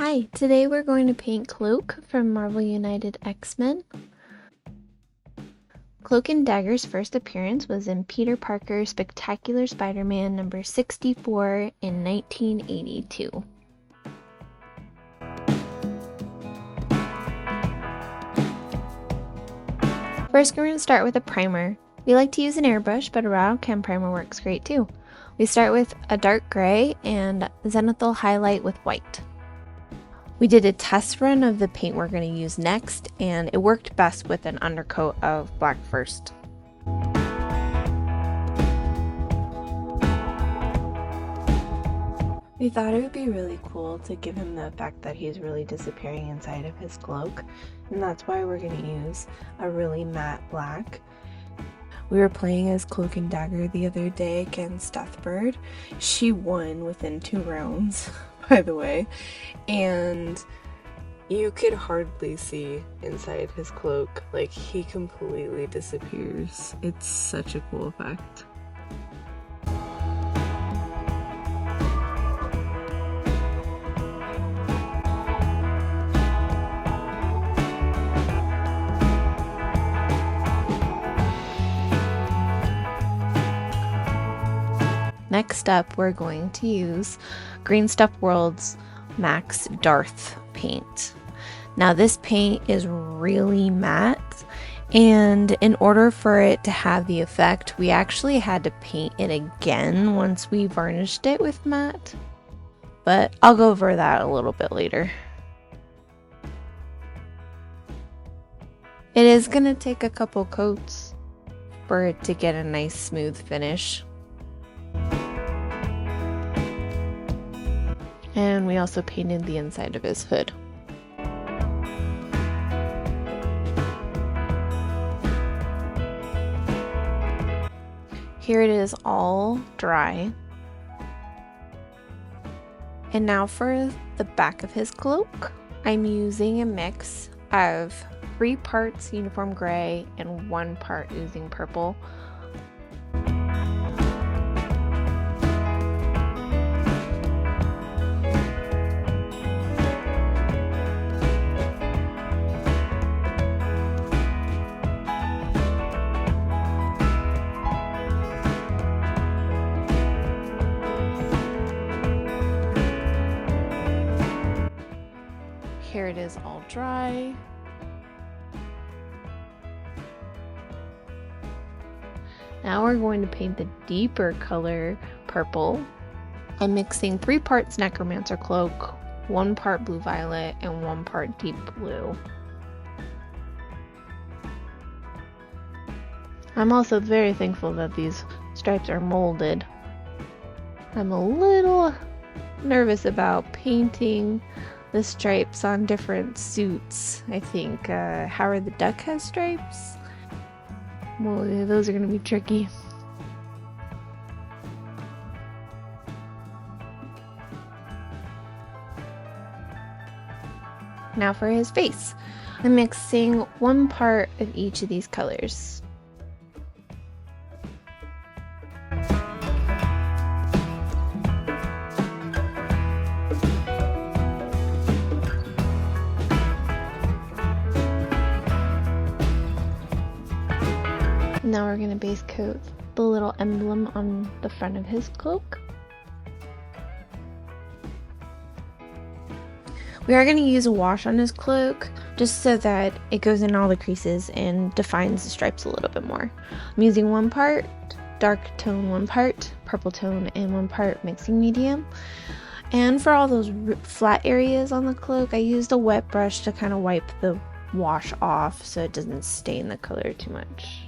Hi, today we're going to paint Cloak from Marvel United X-Men. Cloak and Dagger's first appearance was in Peter Parker's Spectacular Spider-Man number 64 in 1982. First, we're going to start with a primer. We like to use an airbrush, but a rattle can primer works great too. We start with a dark gray and zenithal highlight with white. We did a test run of the paint we're going to use next, and it worked best with an undercoat of black first. We thought it would be really cool to give him the effect that he's really disappearing inside of his cloak, and that's why we're going to use a really matte black. We were playing as Cloak and Dagger the other day against Deathbird. She won within 2 rounds, by the way, and you could hardly see inside his cloak. Like, he completely disappears. It's such a cool effect. Next up, we're going to use Green Stuff World's Maxx Darth paint. Now this paint is really matte, and in order for it to have the effect, we actually had to paint it again once we varnished it with matte. But I'll go over that a little bit later. It is going to take a couple coats for it to get a nice smooth finish. And we also painted the inside of his hood. Here it is all dry. And now for the back of his cloak, I'm using a mix of 3 parts uniform gray and 1 part oozing purple. Here it is all dry. Now we're going to paint the deeper color purple. I'm mixing 3 parts Necromancer Cloak, 1 part blue violet, and 1 part deep blue. I'm also very thankful that these stripes are molded. I'm a little nervous about painting the stripes on different suits. I think Howard the Duck has stripes. Well, yeah, those are going to be tricky. Now for his face. I'm mixing 1 part of each of these colors. Now we're going to base coat the little emblem on the front of his cloak. We are going to use a wash on his cloak just so that it goes in all the creases and defines the stripes a little bit more. I'm using 1 part dark tone, 1 part purple tone, and 1 part mixing medium. And for all those flat areas on the cloak, I used a wet brush to kind of wipe the wash off so it doesn't stain the color too much.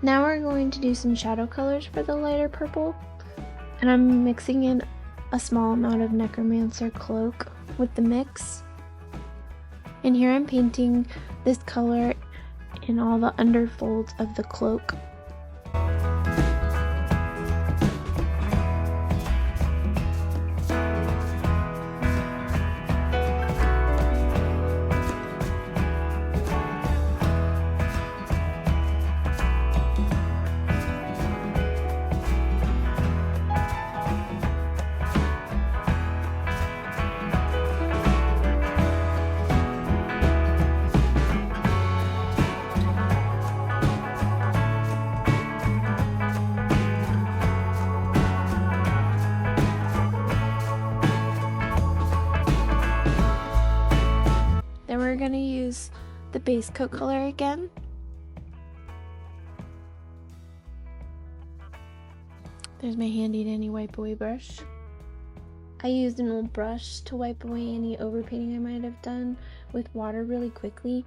Now we're going to do some shadow colors for the lighter purple, and I'm mixing in a small amount of Necromancer Cloak with the mix. And here I'm painting this color in all the underfolds of the cloak. Then we're going to use the base coat color again. There's my handy dandy wipe away brush. I used an old brush to wipe away any overpainting I might have done with water really quickly.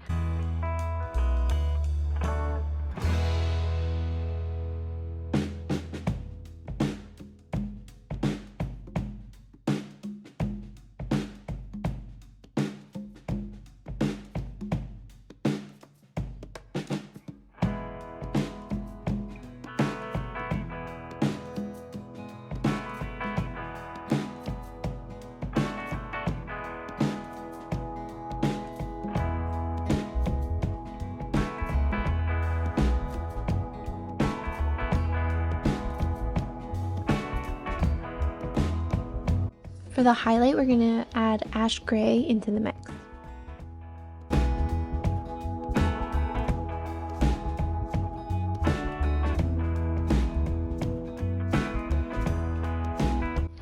For the highlight, we're going to add ash gray into the mix.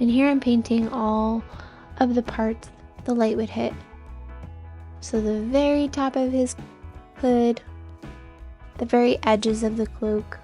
And here I'm painting all of the parts the light would hit. So the very top of his hood, the very edges of the cloak,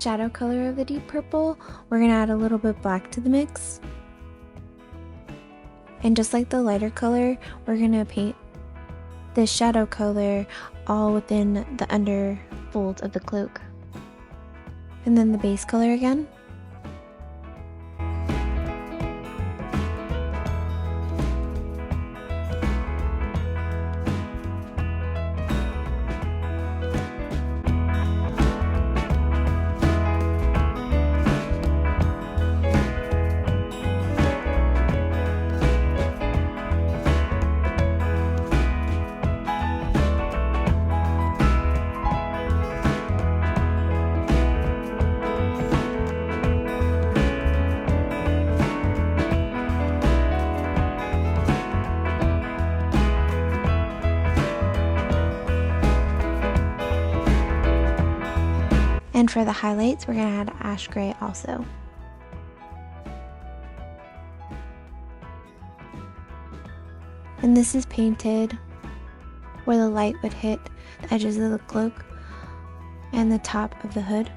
shadow color of the deep purple, we're going to add a little bit black to the mix. And just like the lighter color, we're going to paint this shadow color all within the under folds of the cloak. And then the base color again. And for the highlights, we're going to add ash gray also. And this is painted where the light would hit the edges of the cloak and the top of the hood.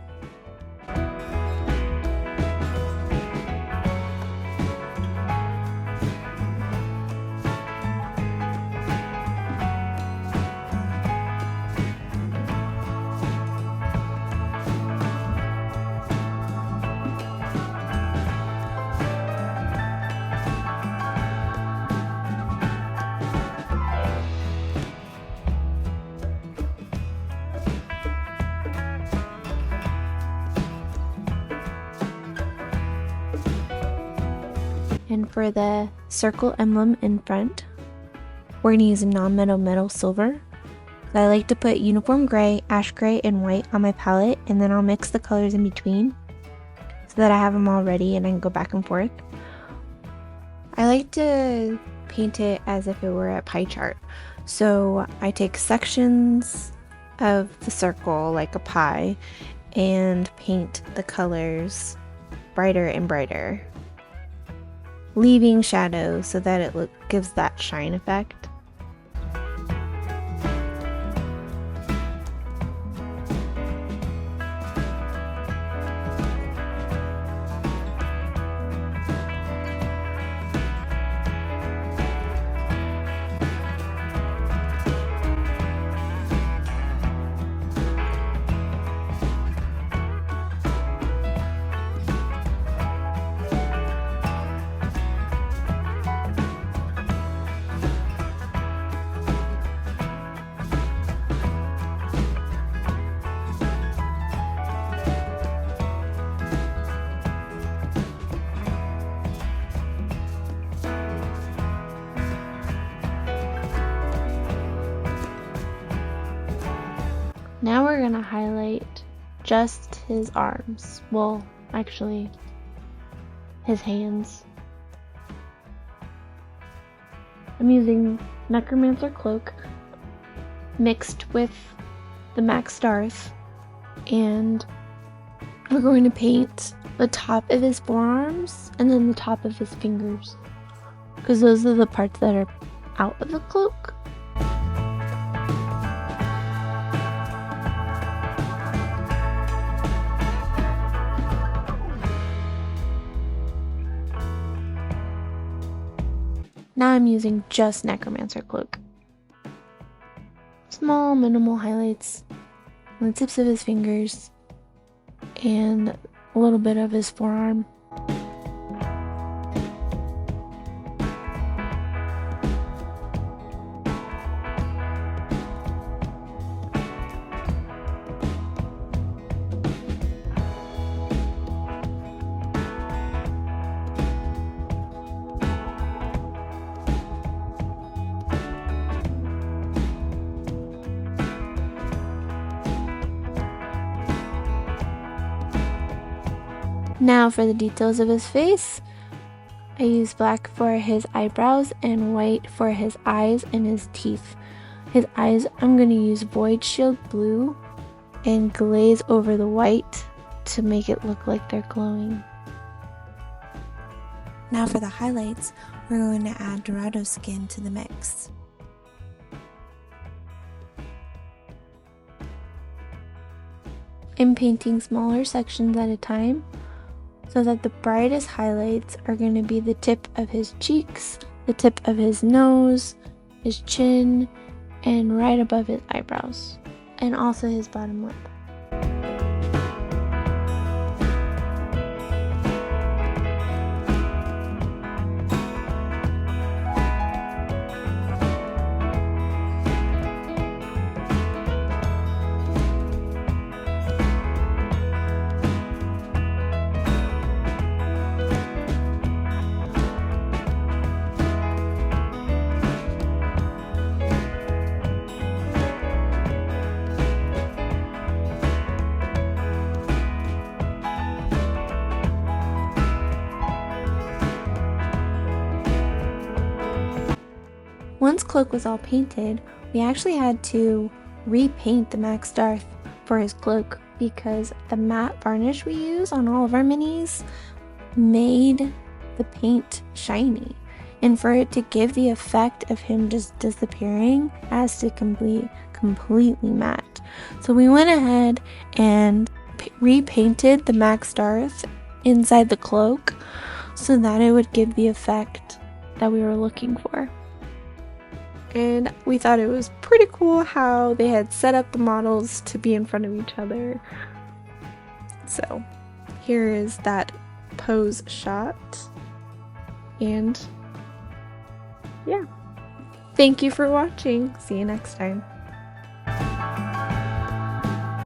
And for the circle emblem in front, we're going to use a non-metal metal silver. I like to put uniform gray, ash gray, and white on my palette, and then I'll mix the colors in between so that I have them all ready and I can go back and forth. I like to paint it as if it were a pie chart. So I take sections of the circle like a pie and paint the colors brighter and brighter, leaving shadows so that it gives that shine effect. Now we're gonna highlight just his arms. Well, actually, his hands. I'm using Necromancer Cloak mixed with the Maxx Darth, and we're going to paint the top of his forearms and then the top of his fingers, because those are the parts that are out of the cloak. Now I'm using just Necromancer Cloak. Small, minimal highlights on the tips of his fingers and a little bit of his forearm. Now for the details of his face, I use black for his eyebrows and white for his eyes and his teeth. His eyes, I'm going to use Voidshield blue and glaze over the white to make it look like they're glowing. Now for the highlights, we're going to add Dorado skin to the mix. I'm painting smaller sections at a time, so that the brightest highlights are going to be the tip of his cheeks, the tip of his nose, his chin, and right above his eyebrows, and also his bottom lip. Once Cloak was all painted, we actually had to repaint the Maxx Darth for his cloak because the matte varnish we use on all of our minis made the paint shiny. And for it to give the effect of him just disappearing, it has to completely matte. So we went ahead and repainted the Maxx Darth inside the cloak so that it would give the effect that we were looking for. And we thought it was pretty cool how they had set up the models to be in front of each other. So here is that pose shot. And yeah, thank you for watching. See you next time.